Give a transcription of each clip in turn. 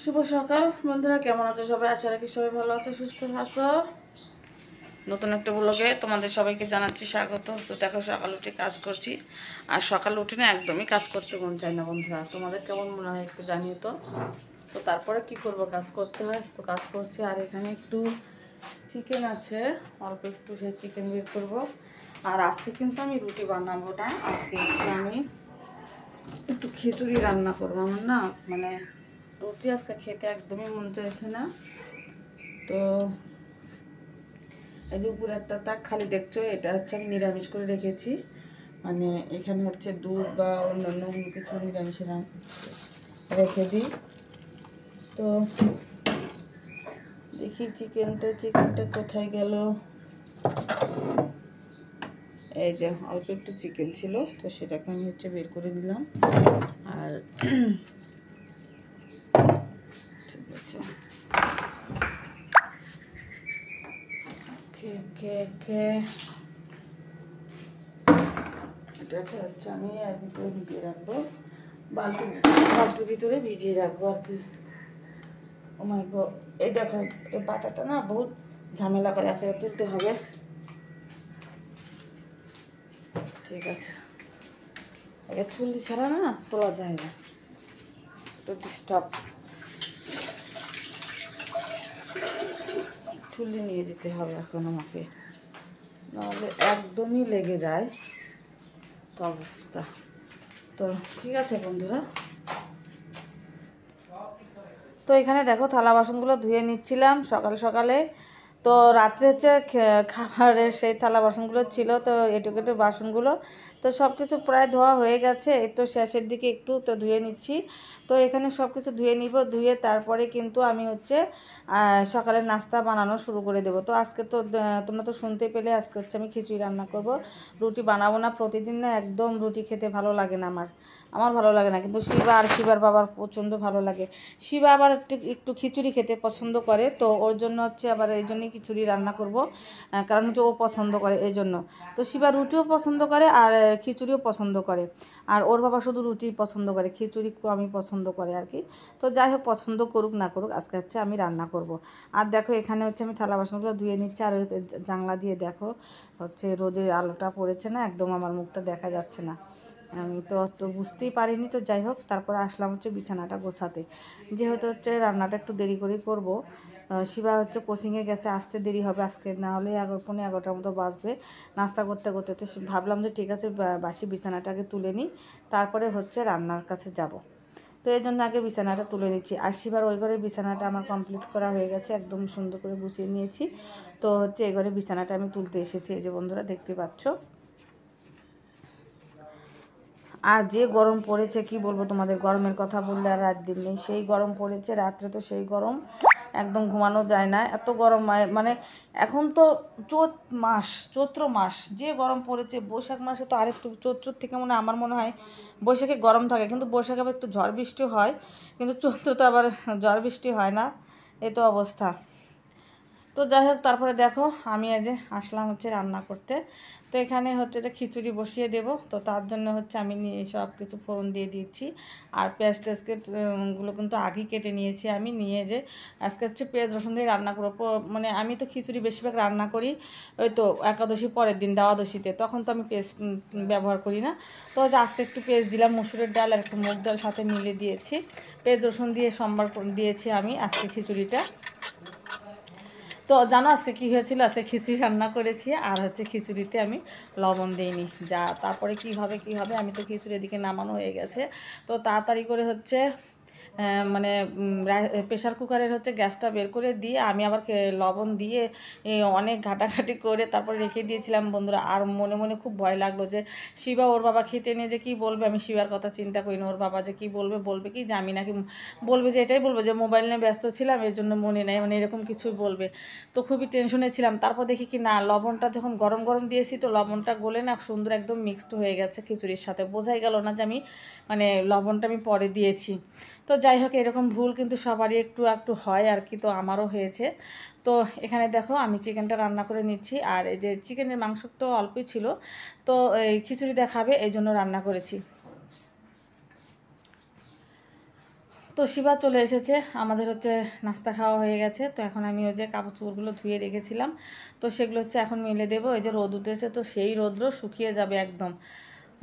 শুভ সকাল বন্ধুরা, কেমন আছো সবাই? আশা রাখি সবাই ভালো আছো, সুস্থ আছো। নতুন একটা ব্লগে তোমাদের সবাইকে জানাচ্ছি স্বাগত। তো দেখো, সকাল উঠে কাজ করছি, আর সকাল উঠে না একদমই কাজ করতে মন চায় না বন্ধুরা। তোমাদের কেমন মনে হয় একটু জানিও তো। তো তারপরে কি করব, কাজ করতে হয় তো কাজ করছি। আর এখানে একটু চিকেন আছে, অল্প একটু সেই চিকেন বের করবো। আর আজকে কিন্তু আমি রুটি বানাবো না, আজকে হচ্ছে আমি একটু খিচুড়ি রান্না করবো। আমার না মানে রুটি আজকে খেতে একদমই মন চাইছে না। তো এই যে উপরে একটা তাক খালি দেখছো, এটা হচ্ছে আমি নিরামিষ করে রেখেছি। মানে এখানে হচ্ছে দুধ বা অন্যান্য কিছু নিরামিষ রেখে দিই। তো দেখি চিকেনটা কোথায় গেল। এই যে অল্প একটু চিকেন ছিল, তো সেটাকে আমি হচ্ছে বের করে দিলাম। আর ঠিক আছে, এটাকে হচ্ছে আমি এর ভিতরে ভিজিয়ে রাখবো, বালতির ভিতরে ভিজিয়ে রাখবো আর কি। ও মাই গড, এই দেখো এই বাটাটা না বহুত ঝামেলা করে, একে তুলতে হবে। ঠিক আছে, একে চুল্লি ছাড়া না তোলা যায় না, একটু ডিস্টার্ব। চুল্লি নিয়ে যেতে হবে এখন আমাকে, নাহলে একদমই লেগে যায় তো অবস্থা। তো ঠিক আছে বন্ধুরা, তো এখানে দেখো থালা বাসনগুলো ধুয়ে নিচ্ছিলাম সকাল সকালে। তো রাত্রে হচ্ছে খাবারের সেই থালা বাসনগুলো ছিল, তো এটুকু বাসনগুলো তো সব কিছু প্রায় ধোয়া হয়ে গেছে। এই তো শেষের দিকে একটু তো ধুয়ে নিচ্ছি। তো এখানে সব কিছু ধুয়ে নিব, ধুয়ে তারপরে কিন্তু আমি হচ্ছে সকালের নাস্তা বানানো শুরু করে দেবো। তো আজকে তো তোমরা তো শুনতে পেলে, আজকে হচ্ছে আমি খিচুড়ি রান্না করব। রুটি বানাবো না, প্রতিদিন না একদম রুটি খেতে ভালো লাগে না আমার ভালো লাগে না, কিন্তু শিবা আর শিবার বাবার প্রচণ্ড ভালো লাগে। শিবা আবার একটু একটু খিচুড়ি খেতে পছন্দ করে, তো ওর জন্য হচ্ছে আবার এই জন্যই খিচুড়ি রান্না করব, কারণ হচ্ছে ও পছন্দ করে এই জন্য। তো শিবা রুটিও পছন্দ করে আর খিচুড়িও পছন্দ করে, আর ওর বাবা শুধু রুটি পছন্দ করে, খিচুড়ি আমি পছন্দ করে আর কি। তো যাই হোক, পছন্দ করুক না করুক, আজকে হচ্ছে আমি রান্না করব। আর দেখো এখানে হচ্ছে আমি থালা বাসনগুলো ধুয়ে নিচ্ছি, আর ওই জানলা দিয়ে দেখো হচ্ছে রোদের আলোটা পড়েছে না, একদম আমার মুখটা দেখা যাচ্ছে না। আমি তো বুঝতেই পারিনি। তো যাই হোক, তারপরে আসলাম হচ্ছে বিছানাটা গোছাতে, যেহেতু হচ্ছে রান্নাটা একটু দেরি করেই করবো। শিবা হচ্ছে কোচিংয়ে গেছে, আসতে দেরি হবে আজকে, না হলে 11:15 মতো বাজবে নাস্তা করতে করতে। তো ভাবলাম যে ঠিক আছে, বাসি বিছানাটাকে তুলে নিই, তারপরে হচ্ছে রান্নার কাছে যাব। তো এই জন্য আগে বিছানাটা তুলে নিচ্ছি। আর শিবার ওই ঘরে বিছানাটা আমার কমপ্লিট করা হয়ে গেছে, একদম সুন্দর করে গুছিয়ে নিয়েছি। তো হচ্ছে এই ঘরে বিছানাটা আমি তুলতে এসেছি, এই যে বন্ধুরা দেখতে পাচ্ছ। আর যে গরম পড়েছে কি বলবো তোমাদের, গরমের কথা বললে আর রাত দিন নেই, সেই গরম পড়েছে। রাত্রে তো সেই গরম, একদম ঘুমানো যায় না, এত গরম। মানে এখন তো চৈত্র মাস যে গরম পড়েছে, বৈশাখ মাসে তো আরেকটু, চৈত্র থেকে আমার মনে হয় বৈশাখে গরম থাকে, কিন্তু বৈশাখে আবার একটু ঝড় বৃষ্টি হয়, কিন্তু চৈত্র তো আবার ঝড় বৃষ্টি হয় না। এই তো অবস্থা। তো যাই হোক, তারপরে দেখো আমি আজ আসলাম হচ্ছে রান্না করতে। তো এখানে হচ্ছে যে খিচুড়ি বসিয়ে দেব, তো তার জন্য হচ্ছে আমি সব কিছু ফোড়ন দিয়ে দিচ্ছি। আর পেঁয়াজ গুলো কিন্তু আগেই কেটে নিয়েছি আমি, নিয়ে যে আজকে হচ্ছে পেঁয়াজ রসুন দিয়ে রান্না করবো। মানে আমি তো খিচুড়ি বেশিরভাগ রান্না করি ওই তো একাদশী পরের দিন, দ্বাদশীতে, তখন তো আমি পেস্ট ব্যবহার করি না। তো আজকে একটু পেস্ট দিলাম, মুসুরের ডাল আর একটু মুগ ডাল সাথে মিলে দিয়েছি, পেঁয়াজ রসুন দিয়ে সম্বার দিয়েছি আমি আজকে খিচুড়িটা। তো জানো আজকে কী হয়েছিল, আজকে খিচুড়ি রান্না করেছি, আর হচ্ছে খিচুড়িতে আমি লবণ দিইনি। তারপরে কী হবে, আমি তো খিচুড়ির দিকে নামানো হয়ে গেছে। তো তাড়াতাড়ি করে হচ্ছে মানে প্রেশার কুকারের হচ্ছে গ্যাসটা বের করে দিয়ে আমি আবার লবণ দিয়ে অনেক ঘাটাঘাটি করে তারপরে রেখে দিয়েছিলাম বন্ধুরা। আর মনে মনে খুব ভয় লাগলো যে শিবা ওর বাবা খেতে নিয়ে যে কী বলবে, আমি শিবার কথা চিন্তা করি না, ওর বাবা যে কী বলবে কি যে আমি নাকি বলবে যে এটাই বলবে যে মোবাইল নিয়ে ব্যস্ত ছিলাম এর জন্য মনে নেই, মানে এরকম কিছুই বলবে। তো খুবই টেনশনে ছিলাম। তারপর দেখি কি না, লবণটা যখন গরম গরম দিয়েছি, তো লবণটা গলে না সুন্দর একদম মিক্সড হয়ে গেছে খিচুড়ির সাথে, বোঝাই গেল না যে আমি মানে লবণটা আমি পরে দিয়েছি। তো যাই হোক, এরকম ভুল কিন্তু সবারই একটু একটু হয় আর কি, তো আমারও হয়েছে। তো এখানে দেখো আমি চিকেনটা রান্না করে নিচ্ছি, আর এই যে চিকেনের মাংস তো অল্পই ছিল, তো এই খিচুড়ি দেখাবে এই জন্য রান্না করেছি। তো শিবা চলে এসেছে, আমাদের হচ্ছে নাস্তা খাওয়া হয়ে গেছে। তো এখন আমি ওই যে কাপড় চোপড়গুলো ধুয়ে রেখেছিলাম, তো সেগুলো হচ্ছে এখন মেলে দেবো। এই যে রোদ উঠেছে, তো সেই রোদ্র শুকিয়ে যাবে একদম।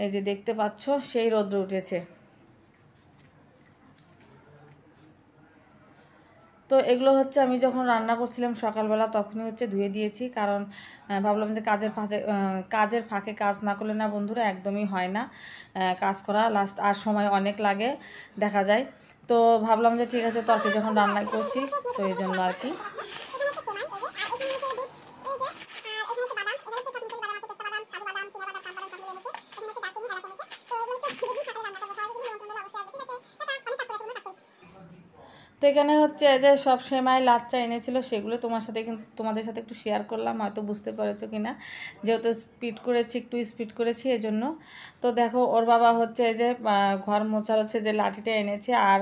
এই যে দেখতে পাচ্ছ সেই রোদ্র উঠেছে। তো এগুলো হচ্ছে আমি যখন রান্না করছিলাম সকালবেলা তখনই হচ্ছে ধুয়ে দিয়েছি, কারণ ভাবলাম যে কাজের ফাঁকে কাজ না করলে না বন্ধুরা একদমই হয় না কাজ করা, লাস্ট আর সময় অনেক লাগে দেখা যায়। তো ভাবলাম যে ঠিক আছে তরকারি যখন রান্না করছি, তো এই জন্য আর কি। তো এখানে হচ্ছে যে সব সেমাই লাচ্চা এনেছিল, সেগুলো তোমাদের সাথে একটু শেয়ার করলাম, হয়তো বুঝতে পেরেছো কি না, যেহেতু একটু স্পিড করেছি এজন্য। তো দেখো ওর বাবা হচ্ছে যে ঘর মোছার হচ্ছে যে লাঠিটা এনেছে, আর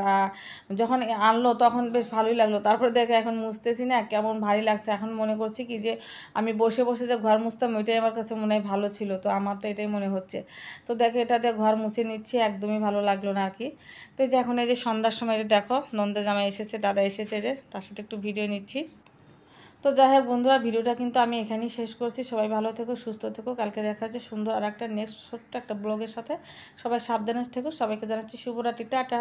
যখন আনলো তখন বেশ ভালোই লাগলো, তারপরে দেখো এখন মুছতেছি না কেমন ভারী লাগছে। এখন মনে করছি কি যে আমি বসে বসে যে ঘর মুছতাম ওইটাই আমার কাছে মনে হয় ভালো ছিল, তো আমার তো এটাই মনে হচ্ছে। তো দেখো এটা দিয়ে ঘর মুছে নিচ্ছি, একদমই ভালো লাগলো না আর কি। তো এই যে এখন এই যে সন্ধ্যার সময় যে দেখো নন্দে জামাই এসেছে, দাদা এসেছে, যে তার সাথে একটু ভিডিও নিচ্ছি। তো যাই হোক বন্ধুরা, ভিডিওটা কিন্তু আমি এখানেই শেষ করছি। সবাই ভালো থেকো, সুস্থ থেকো, কালকে দেখা যাচ্ছে সুন্দর আর একটা নেক্সট ছোট্ট একটা ব্লগের সাথে। সবাই সাবধানে থেকো, সবাইকে জানাচ্ছি শুভরাত্রি, টাটা।